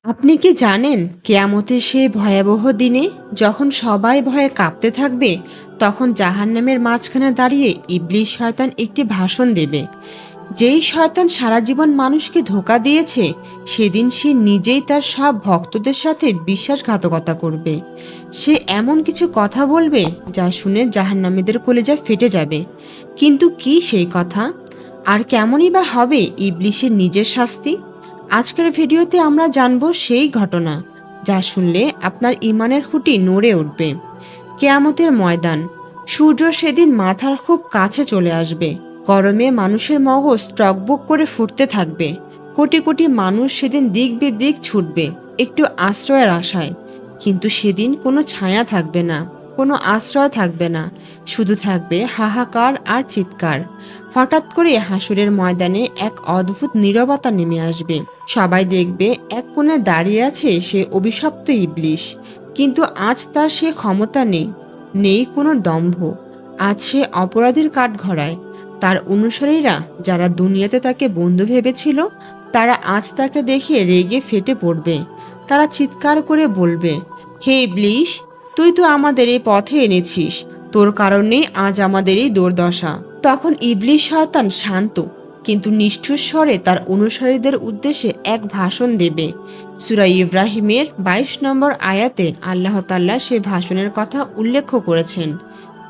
আপনি কি জানেন কেয়ামতের সেই ভয়াবহ দিনে যখন সবাই ভয়ে কাঁপতে থাকবে, তখন জাহান্নামের মাঝখানে দাঁড়িয়ে ইবলিস শয়তান একটি ভাষণ দেবে। যেই শয়তান সারা জীবন মানুষকে ধোঁকা দিয়েছে, সেদিন সে নিজেই তার সব ভক্তদের সাথে বিশ্বাসঘাতকতা করবে। সে এমন কিছু কথা বলবে যা শুনে জাহান্নামীদের কলিজা ফেটে যাবে। কিন্তু কি সেই কথা, আর কেমনই বা হবে ইবলিসের নিজের শাস্তি? আজকের ভিডিওতে আমরা জানব সেই ঘটনা যা শুনলে আপনার ইমানের খুঁটি নড়ে উঠবে। কেয়ামতের ময়দান। সূর্য সেদিন মাথার খুব কাছে চলে আসবে। গরমে মানুষের মগজ টকবক করে ফুটতে থাকবে। কোটি কোটি মানুষ সেদিন দিক বিদিক ছুটবে একটু আশ্রয়ের আশায়। কিন্তু সেদিন কোনো ছায়া থাকবে না, কোনো আশ্রয় থাকবে না, শুধু থাকবে হাহাকার আর চিৎকার। হঠাৎ করে হাসুরের ময়দানে এক অদ্ভুত নীরবতা নেমে আসবে। সবাই দেখবে এক কোণে দাঁড়িয়ে আছে সে অভিশপ্ত ইবলিশ। কিন্তু আজ তার সে ক্ষমতা নেই, নেই কোনো দম্ভ। আজ সে অপরাধীর কাঠগড়ায়। তার অনুসারীরা যারা দুনিয়াতে তাকে বন্ধু ভেবেছিল, তারা আজ তাকে দেখে রেগে ফেটে পড়বে। তারা চিৎকার করে বলবে, হে ইবলিশ, তুই তো আমাদের এই পথে এনেছিস, তোর কারণেই আজ আমাদের এই দুর্দশা। তখন ইবলিশ শয়তান শান্ত কিন্তু নিষ্ঠুর স্বরে তার অনুসারীদের উদ্দেশ্যে এক ভাষণ দেবে। সূরা ইব্রাহিমের ২২ নম্বর আয়াতে আল্লাহ তাআলা সে ভাষণের কথা উল্লেখ করেছেন।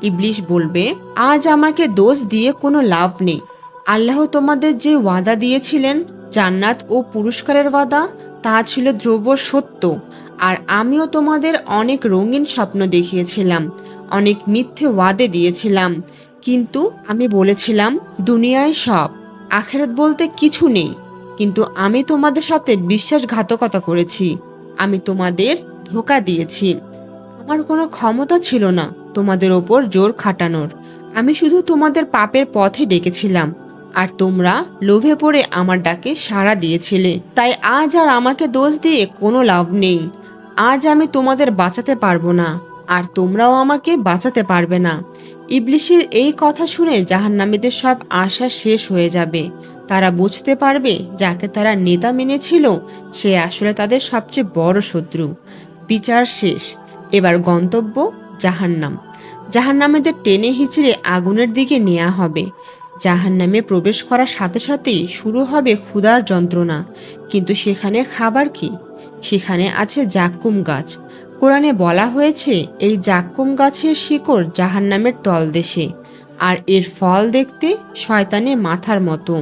ইবলিশ বলবে, আজ আমাকে দোষ দিয়ে কোনো লাভ নেই। আল্লাহ তোমাদের যে ওয়াদা দিয়েছিলেন, জান্নাত ও পুরস্কারের ওয়াদা, তা ছিল ধ্রুব সত্য। আর আমিও তোমাদের অনেক রঙিন স্বপ্ন দেখিয়েছিলাম, অনেক মিথ্যে ওয়াদে দিয়েছিলাম। কিন্তু আমি বলেছিলাম দুনিয়ায় সব, আখেরাত বলতে কিছু নেই। কিন্তু আমি তোমাদের সাথে বিশ্বাসঘাতকতা করেছি, আমি তোমাদের ধোঁকা দিয়েছি। আমার কোনো ক্ষমতা ছিল না তোমাদের ওপর জোর খাটানোর। আমি শুধু তোমাদের পাপের পথে ডেকেছিলাম, আর তোমরা লোভে পড়ে আমার ডাকে সাড়া দিয়েছিলে। তাই আজ আর আমাকে দোষ দিয়ে কোনো লাভ নেই। আজ আমি তোমাদের বাঁচাতে পারবো না, আর তোমরাও আমাকে বাঁচাতে পারবে না। ইবলিশের এই কথা শুনে জাহান্নামীদের সব আশা শেষ হয়ে যাবে। তারা বুঝতে পারবে যাকে তারা নেতা মেনেছিল, সে আসলে তাদের সবচেয়ে বড় শত্রু। বিচার শেষ, এবার গন্তব্য জাহান্নাম। জাহান্নামীদের টেনে হিচড়ে আগুনের দিকে নেওয়া হবে। জাহান্নামে প্রবেশ করার সাথে সাথেই শুরু হবে ক্ষুধার যন্ত্রণা। কিন্তু সেখানে খাবার কি? সেখানে আছে জাক্কুম গাছ। কোরআনে বলা হয়েছে এই জাক্কুম গাছের শিকড় জাহান্নামের তলদেশে, আর এর ফল দেখতে শয়তানের মাথার মতো।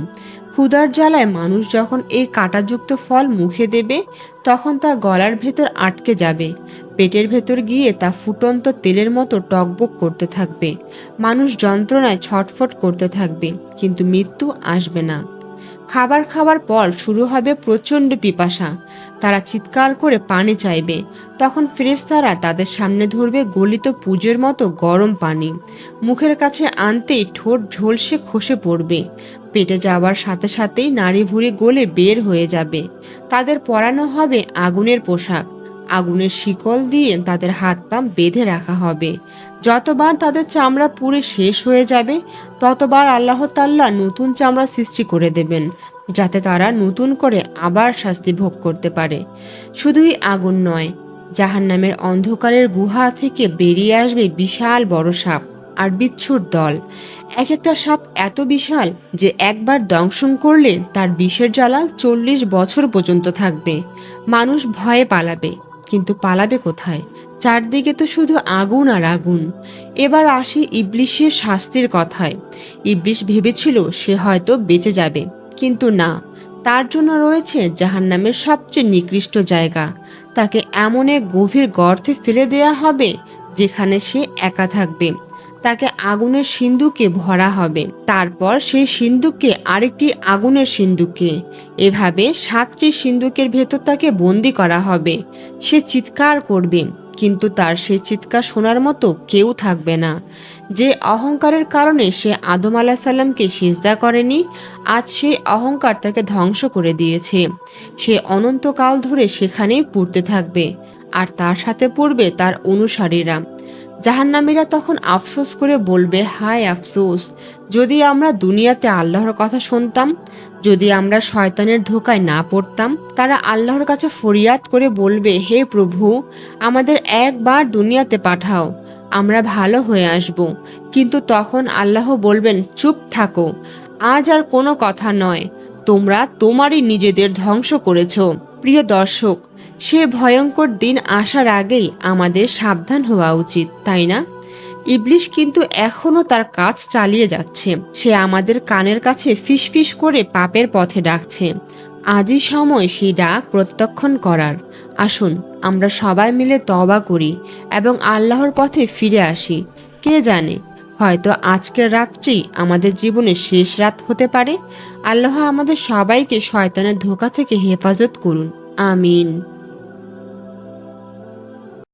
ক্ষুধার জ্বালায় মানুষ যখন এই কাঁটাযুক্ত ফল মুখে দেবে, তখন তা গলার ভেতর আটকে যাবে। পেটের ভেতর গিয়ে তা ফুটন্ত তেলের মতো টকবক করতে থাকবে। মানুষ যন্ত্রণায় ছটফট করতে থাকবে, কিন্তু মৃত্যু আসবে না। খাবার খাওয়ার পর শুরু হবে প্রচণ্ড পিপাসা। তারা চিৎকার করে পানি চাইবে। তখন ফেরেশতারা তাদের সামনে ধরবে গলিত পুজোর মতো গরম পানি। মুখের কাছে আনতেই ঠোঁট ঝলসে খসে পড়বে। পেটে যাওয়ার সাথে সাথেই নাড়ি ভুঁড়ি গলে বের হয়ে যাবে। তাদের পরানো হবে আগুনের পোশাক। আগুনের শিকল দিয়ে তাদের হাত পা বেঁধে রাখা হবে। যতবার তাদের চামড়া পুড়ে শেষ হয়ে যাবে, ততবার আল্লাহ তাআলা নতুন চামড়া সৃষ্টি করে দেবেন, যাতে তারা নতুন করে আবার শাস্তি ভোগ করতে পারে। শুধুই আগুন নয়, জাহান্নামের অন্ধকারের গুহা থেকে বেরিয়ে আসবে বিশাল বড় সাপ আর বিচ্ছুর দল। এক একটা সাপ এত বিশাল যে একবার দংশন করলে তার বিষের জ্বালা ৪০ বছর পর্যন্ত থাকবে। মানুষ ভয়ে পালাবে, কিন্তু পালাবে কোথায়? চারদিকে তো শুধু আগুন আর আগুন। এবার আসি ইবলিশের শাস্তির কথায়। ইবলিশ ভেবেছিল সে হয়তো বেঁচে যাবে, কিন্তু না, তার জন্য রয়েছে জাহান্নামের সবচেয়ে নিকৃষ্ট জায়গা। তাকে এমন এক গভীর গর্তে ফেলে দেয়া হবে যেখানে সে একা থাকবে। তাকে আগুনের সিন্ধুকে ভরা হবে, তারপর সেই সিন্ধুককে আরেকটি আগুনের সিন্ধুকে, এভাবে ৭টি সিন্ধুকের ভেতর তাকে বন্দি করা হবে। সে চিৎকার করবে, কিন্তু তার সেই চিৎকার শোনার মতো কেউ থাকবে না। যে অহংকারের কারণে সে আদম আলাহিসাল্লামকে সাল্লামকে সিজদা করেনি, আজ সেই অহংকার তাকে ধ্বংস করে দিয়েছে। সে অনন্তকাল ধরে সেখানেই পুড়তে থাকবে, আর তার সাথে পড়বে তার অনুসারীরা। জাহান্নামীরা তখন আফসোস করে বলবে, হায় আফসোস, যদি আমরা দুনিয়াতে আল্লাহর কথা শুনতাম, যদি আমরা শয়তানের ধোকায় না পড়তাম। তারা আল্লাহর কাছে ফরিয়াদ করে বলবে, হে প্রভু, আমাদের একবার দুনিয়াতে পাঠাও, আমরা ভালো হয়ে আসব। কিন্তু তখন আল্লাহ বলবেন, চুপ থাকো, আজ আর কোনো কথা নয়, তোমরা তোমারই নিজেদের ধ্বংস করেছ। প্রিয় দর্শক, সে ভয়ঙ্কর দিন আসার আগেই আমাদের সাবধান হওয়া উচিত, তাই না? ইবলিশ কিন্তু এখনো তার কাজ চালিয়ে যাচ্ছে। সে আমাদের কানের কাছে ফিসফিস করে পাপের পথে ডাকছে। আজই সময় সেই ডাক প্রত্যাখ্যান করার। আসুন আমরা সবাই মিলে তওবা করি এবং আল্লাহর পথে ফিরে আসি। কে জানে, হয়তো আজকের রাতটি আমাদের জীবনের শেষ রাত হতে পারে। আল্লাহ আমাদের সবাইকে শয়তানের ধোঁকা থেকে হেফাজত করুন। আমিন।